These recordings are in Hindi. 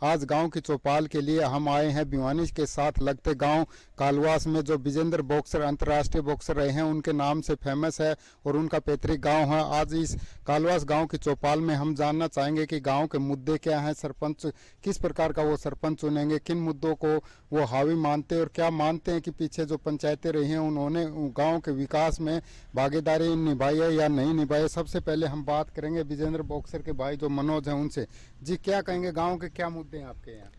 आज गांव की चौपाल के लिए हम आए हैं भिवानी के साथ लगते गांव कालवास में, जो विजेंद्र बॉक्सर अंतर्राष्ट्रीय बॉक्सर रहे हैं, उनके नाम से फेमस है और उनका पैतृक गांव है। आज इस कालवास गांव की चौपाल में हम जानना चाहेंगे कि गांव के मुद्दे क्या हैं, सरपंच किस प्रकार का वो सरपंच चुनेंगे, किन मुद्दों को वो हावी मानते हैं और क्या मानते हैं कि पीछे जो पंचायतें रही हैं उन्होंने गांव के विकास में भागीदारी निभाई है या नहीं निभाई है। सबसे पहले हम बात करेंगे विजेंद्र बॉक्सर के भाई जो मनोज हैं उनसे। जी, क्या कहेंगे, गांव के क्या मुद्दे हैं आपके यहाँ?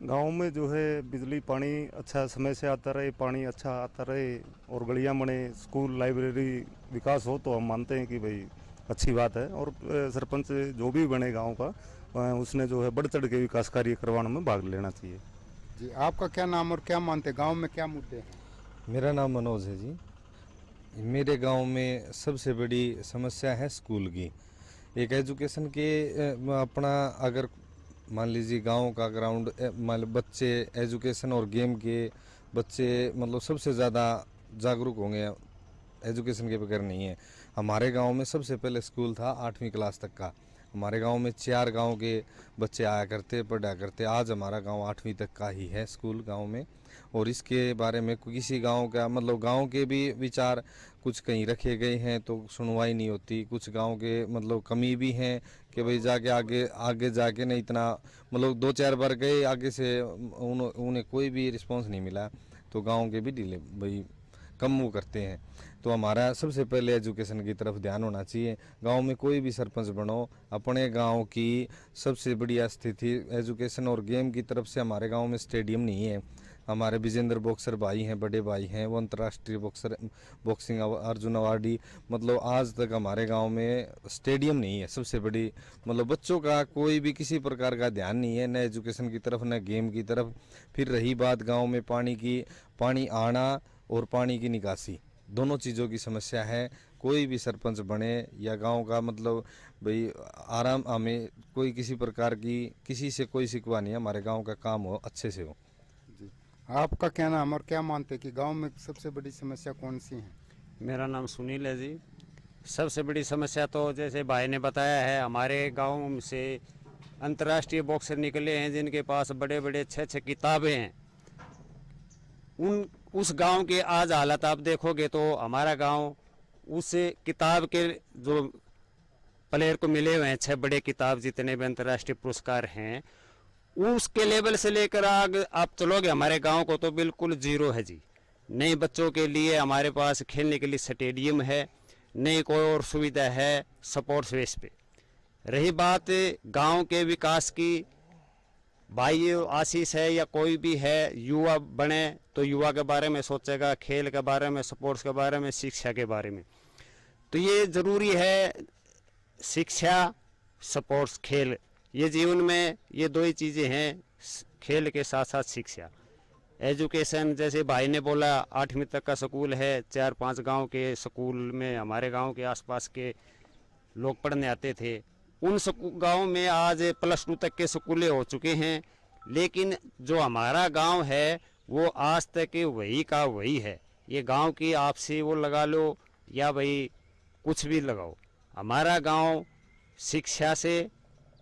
गांव में जो है बिजली पानी अच्छा समय से आता रहे, पानी अच्छा आता रहे और गलियां बने, स्कूल लाइब्रेरी विकास हो तो हम मानते हैं कि भाई अच्छी बात है। और सरपंच जो भी बने गांव का उसने जो है बढ़ चढ़ के विकास कार्य करवाने में भाग लेना चाहिए। जी, आपका क्या नाम और क्या मानते हैं, गांव में क्या मुद्दे हैं? मेरा नाम मनोज है जी। मेरे गांव में सबसे बड़ी समस्या है स्कूल की, एक एजुकेशन के। अपना अगर मान लीजिए गांव का ग्राउंड, मान लो बच्चे एजुकेशन और गेम के बच्चे मतलब सबसे ज़्यादा जागरूक होंगे, एजुकेशन के बगैर नहीं है। हमारे गांव में सबसे पहले स्कूल था 8वीं क्लास तक का। हमारे गांव में 4 गांव के बच्चे आया करते, पढ़ा करते। आज हमारा गांव 8वीं तक का ही है स्कूल गांव में। और इसके बारे में किसी गांव का मतलब गांव के भी विचार कुछ कहीं रखे गए हैं तो सुनवाई नहीं होती। कुछ गांव के मतलब कमी भी हैं कि भाई जाके आगे जाके नहीं इतना मतलब 2-4 बार गए आगे से उन्हें कोई भी रिस्पॉन्स नहीं मिला, तो गाँव के भी डिले भाई कम वो करते हैं। तो हमारा सबसे पहले एजुकेशन की तरफ ध्यान होना चाहिए। गांव में कोई भी सरपंच बनो, अपने गांव की सबसे बढ़िया स्थिति एजुकेशन और गेम की तरफ से। हमारे गांव में स्टेडियम नहीं है। हमारे विजेंद्र बॉक्सर भाई हैं, बड़े भाई हैं, वो अंतर्राष्ट्रीय बॉक्सिंग अर्जुन अवार्डी। मतलब आज तक हमारे गांव में स्टेडियम नहीं है। सबसे बड़ी मतलब बच्चों का कोई भी किसी प्रकार का ध्यान नहीं है, न एजुकेशन की तरफ न गेम की तरफ। फिर रही बात गाँव में पानी की, पानी आना और पानी की निकासी, दोनों चीज़ों की समस्या है। कोई भी सरपंच बने या गांव का मतलब भाई आराम, हमें कोई किसी प्रकार की किसी से कोई शिकवा नहीं है। हमारे गांव का काम हो अच्छे से हो। जी, आपका क्या नाम और क्या मानते हैं कि गांव में सबसे बड़ी समस्या कौन सी है? मेरा नाम सुनील है जी। सबसे बड़ी समस्या तो जैसे भाई ने बताया है, हमारे गांव से अंतर्राष्ट्रीय बॉक्सर निकले हैं जिनके पास बड़े बड़े 6-6 किताबें हैं। उस गांव के आज हालत आप देखोगे तो हमारा गांव उस किताब के जो प्लेयर को मिले हुए हैं 6 बड़े किताब जितने भी अंतर्राष्ट्रीय पुरस्कार हैं, उसके लेवल से लेकर आगे आप चलोगे हमारे गांव को तो बिल्कुल जीरो है जी। नए बच्चों के लिए हमारे पास खेलने के लिए स्टेडियम है, नई कोई और सुविधा है स्पोर्ट्स बेस पे। रही बात गांव के विकास की, भाई आशीष है या कोई भी है, युवा बने तो युवा के बारे में सोचेगा, खेल के बारे में, स्पोर्ट्स के बारे में, शिक्षा के बारे में। तो ये ज़रूरी है, शिक्षा स्पोर्ट्स खेल, ये जीवन में ये 2 ही चीज़ें हैं, खेल के साथ साथ शिक्षा। एजुकेशन जैसे भाई ने बोला 8वीं तक का स्कूल है, 4-5 गांव के स्कूल में हमारे गांव के आसपास के लोग पढ़ने आते थे। उन गांव में आज +2 तक के स्कूलें हो चुके हैं, लेकिन जो हमारा गांव है वो आज तक वही का वही है। ये गांव की आपसी वो लगा लो या भाई कुछ भी लगाओ, हमारा गांव शिक्षा से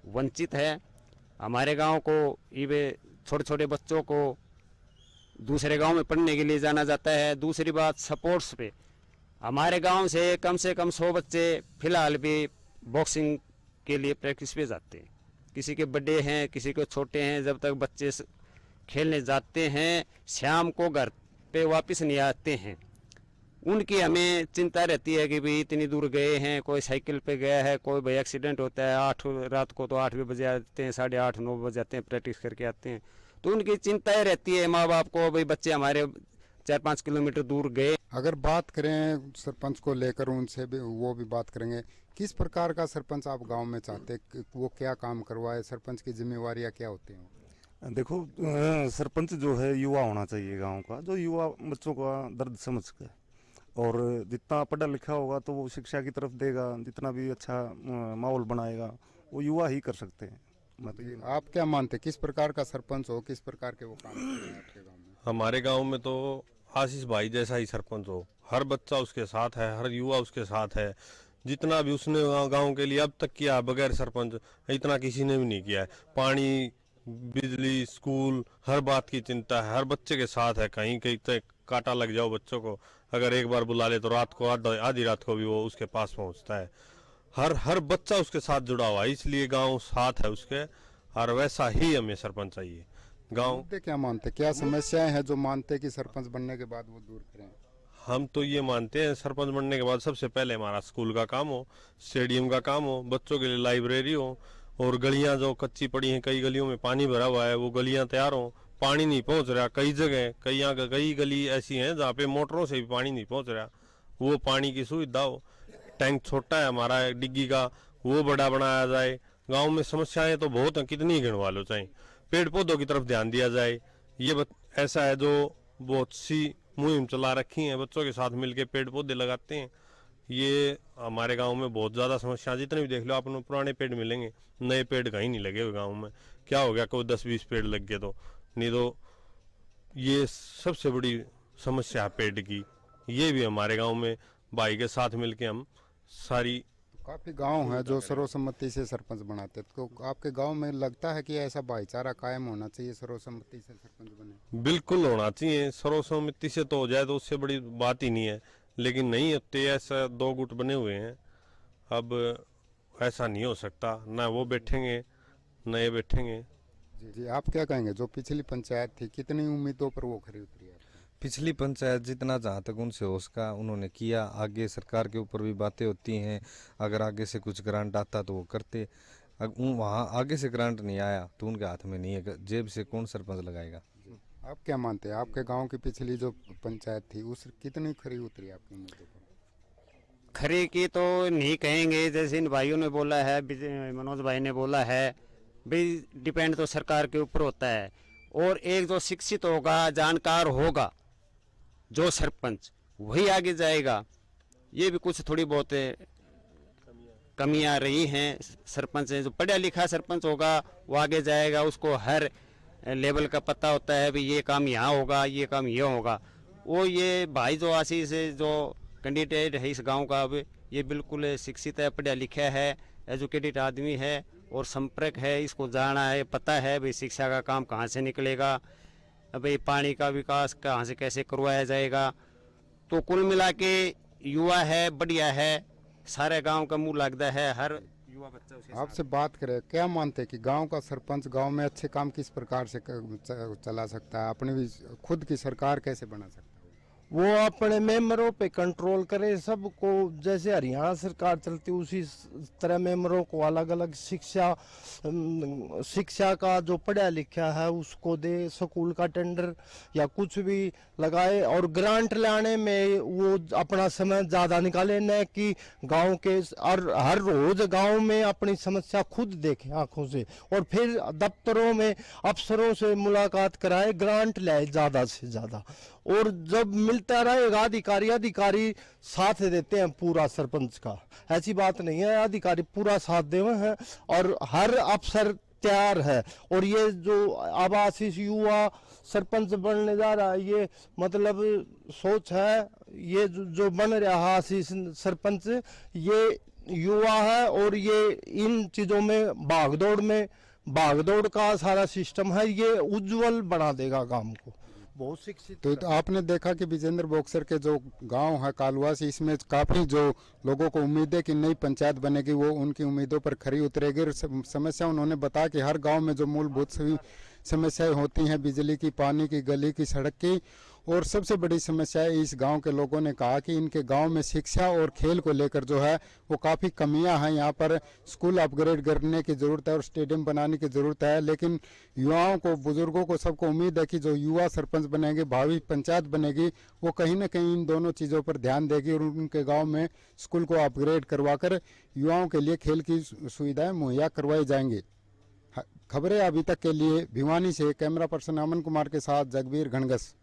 वंचित है। हमारे गांव को ये छोटे छोटे बच्चों को दूसरे गांव में पढ़ने के लिए जाना जाता है। दूसरी बात स्पोर्ट्स पे, हमारे गांव से कम 100 बच्चे फिलहाल भी बॉक्सिंग के लिए प्रैक्टिस पे जाते हैं। किसी के बड़े हैं, किसी के छोटे हैं, जब तक बच्चे खेलने जाते हैं शाम को घर पे वापस नहीं आते हैं, उनकी हमें चिंता रहती है कि भाई इतनी दूर गए हैं, कोई साइकिल पे गया है, कोई भाई एक्सीडेंट होता है 8 रात को तो 8 बजे आते हैं, 8:30-9 बजे आते हैं, प्रैक्टिस करके आते हैं। तो उनकी चिंताएं रहती है माँ बाप को, भाई बच्चे हमारे 4-5 किलोमीटर दूर गए। अगर बात करें सरपंच को लेकर, उनसे भी वो भी बात करेंगे, किस प्रकार का सरपंच आप गांव में चाहते हैं, वो क्या काम करवाए, सरपंच की जिम्मेवारियां क्या होती हैं? देखो, सरपंच जो है युवा होना चाहिए गांव का, जो युवा बच्चों का दर्द समझ के, और जितना पढ़ा लिखा होगा तो वो शिक्षा की तरफ देगा, जितना भी अच्छा माहौल बनाएगा वो युवा ही कर सकते हैं। मतलब आप क्या मानते हैं, किस प्रकार का सरपंच हो, किस प्रकार के वो काम करते हैं आपके गाँव में? हमारे गांव में तो आशीष भाई जैसा ही सरपंच हो, हर बच्चा उसके साथ है, हर युवा उसके साथ है। जितना भी उसने गांव के लिए अब तक किया बगैर सरपंच इतना किसी ने भी नहीं किया है। पानी बिजली, स्कूल, हर बात की चिंता है, हर बच्चे के साथ है। कहीं कहीं तक कांटा लग जाओ बच्चों को, अगर एक बार बुला ले तो रात को आधी रात को भी वो उसके पास पहुंचता है। हर बच्चा उसके साथ जुड़ा हुआ है, इसलिए गांव साथ है उसके, और वैसा ही हमें सरपंच चाहिए। गांव मुद्दे क्या मानते, क्या समस्याएं हैं जो मानते कि सरपंच बनने के बाद वो दूर करें? हम तो ये मानते हैं सरपंच बनने के बाद सबसे पहले हमारा स्कूल का काम हो, स्टेडियम का काम हो, बच्चों के लिए लाइब्रेरी हो, और गलियां जो कच्ची पड़ी हैं, कई गलियों में पानी भरा हुआ है, वो गलियां तैयार हो। पानी नहीं पहुंच रहा कई जगह, कई गली ऐसी हैं जहाँ पे मोटरों से भी पानी नहीं पहुंच रहा, वो पानी की सुविधा हो। टैंक छोटा है हमारा डिग्गी का, वो बड़ा बनाया जाए। गांव में समस्याएं तो बहुत हैं, कितनी गिनवा लो चाहे। पेड़ पौधों की तरफ ध्यान दिया जाए। ऐसा है जो बहुत सी मुहिम चला रखी है, बच्चों के साथ मिलके पेड़ पौधे लगाते हैं। ये हमारे गांव में बहुत ज़्यादा समस्या, जितने भी देख लो आप, पुराने पेड़ मिलेंगे, नए पेड़ कहीं नहीं लगे हुए गांव में। क्या हो गया, कोई 10-20 पेड़ लग गए तो, नहीं तो ये सबसे बड़ी समस्या है पेड़ की। ये भी हमारे गांव में भाई के साथ मिलके हम सारी। काफी गांव हैं जो सर्वसम्मति से सरपंच बनाते हैं, तो आपके गांव में लगता है कि ऐसा भाईचारा कायम होना चाहिए, सर्वसम्मति से सरपंच बने? बिल्कुल होना चाहिए, सर्वसम्मति से तो हो जाए तो उससे बड़ी बात ही नहीं है, लेकिन नहीं होते। ऐसा 2 गुट बने हुए हैं, अब ऐसा नहीं हो सकता, ना वो बैठेंगे न ये बैठेंगे। जी जी, आप क्या कहेंगे, जो पिछली पंचायत थी कितनी उम्मीदों पर वो खरी उतरी है? पिछली पंचायत जितना जहाँ तक उनसे हो सका उन्होंने किया। आगे सरकार के ऊपर भी बातें होती हैं, अगर आगे से कुछ ग्रांट आता तो वो करते। वहाँ आगे से ग्रांट नहीं आया तो उनके हाथ में नहीं है, जेब से कौन सरपंच लगाएगा। आप क्या मानते हैं, आपके गांव की पिछली जो पंचायत थी उस कितनी खरी उतरी आपकी उम्मीदों पर? खरी की तो नहीं कहेंगे, जैसे इन भाइयों ने बोला है, मनोज भाई ने बोला है, भाई डिपेंड तो सरकार के ऊपर होता है। और एक जो शिक्षित होगा, जानकार होगा जो सरपंच, वही आगे जाएगा। ये भी कुछ थोड़ी बहुत कमियां रही हैं। सरपंच जो पढ़ा लिखा सरपंच होगा वो आगे जाएगा, उसको हर लेवल का पता होता है, भाई ये काम यहाँ होगा, ये काम ये होगा। वो ये भाई जो आशीष जो कैंडिडेट है इस गांव का, अब ये बिल्कुल शिक्षित है, पढ़ा लिखा है, एजुकेटेड आदमी है और संपर्क है, इसको जाना है, पता है भाई शिक्षा का काम कहाँ से निकलेगा, भाई पानी का विकास कहाँ से कैसे करवाया जाएगा। तो कुल मिला के युवा है, बढ़िया है, सारे गांव का मुंह लगता है, हर युवा बच्चा उसके आपसे बात करें, क्या मानते हैं कि गांव का सरपंच गांव में अच्छे काम किस प्रकार से चला सकता है, अपनी भी खुद की सरकार कैसे बना सकता है? वो अपने मेंबरों पे कंट्रोल करे सबको, जैसे हरियाणा सरकार चलती उसी तरह मेंबरों को अलग अलग शिक्षा का जो पढ़ा लिखा है उसको दे, स्कूल का टेंडर या कुछ भी लगाए, और ग्रांट लाने में वो अपना समय ज़्यादा निकाले, न कि गांव के और हर रोज गांव में अपनी समस्या खुद देखे आंखों से, और फिर दफ्तरों में अफसरों से मुलाकात कराए, ग्रांट लाए ज़्यादा से ज़्यादा। और जब मिलता रहेगा अधिकारी साथ देते हैं पूरा सरपंच का, ऐसी बात नहीं है, अधिकारी पूरा साथ दे हुए हैं और हर अफसर तैयार है। और ये जो अब आशीष युवा सरपंच बनने जा रहा है, ये मतलब सोच है, ये जो बन रहा है आशीष सरपंच, ये युवा है और ये इन चीज़ों में भागदौड़ का सारा सिस्टम है, ये उज्जवल बना देगा गांव को, बहुत शिक्षित। तो आपने देखा कि विजेंद्र बॉक्सर के जो गांव है कालवासी, इसमें काफ़ी जो लोगों को उम्मीद है कि नई पंचायत बनेगी वो उनकी उम्मीदों पर खरी उतरेगी। और समस्या उन्होंने बताया कि हर गांव में जो मूलभूत समस्याएं होती हैं, बिजली की, पानी की, गली की, सड़क की, और सबसे बड़ी समस्या है, इस गांव के लोगों ने कहा कि इनके गांव में शिक्षा और खेल को लेकर जो है वो काफ़ी कमियां हैं। यहाँ पर स्कूल अपग्रेड करने की ज़रूरत है और स्टेडियम बनाने की ज़रूरत है, लेकिन युवाओं को, बुजुर्गों को, सबको उम्मीद है कि जो युवा सरपंच बनेंगे, भावी पंचायत बनेगी, वो कहीं ना कहीं इन दोनों चीज़ों पर ध्यान देगी और उनके गाँव में स्कूल को अपग्रेड करवा कर युवाओं के लिए खेल की सुविधाएँ मुहैया करवाई जाएंगी। खबरें अभी तक के लिए भिवानी से कैमरा पर्सन अमन कुमार के साथ जगबीर घनगस।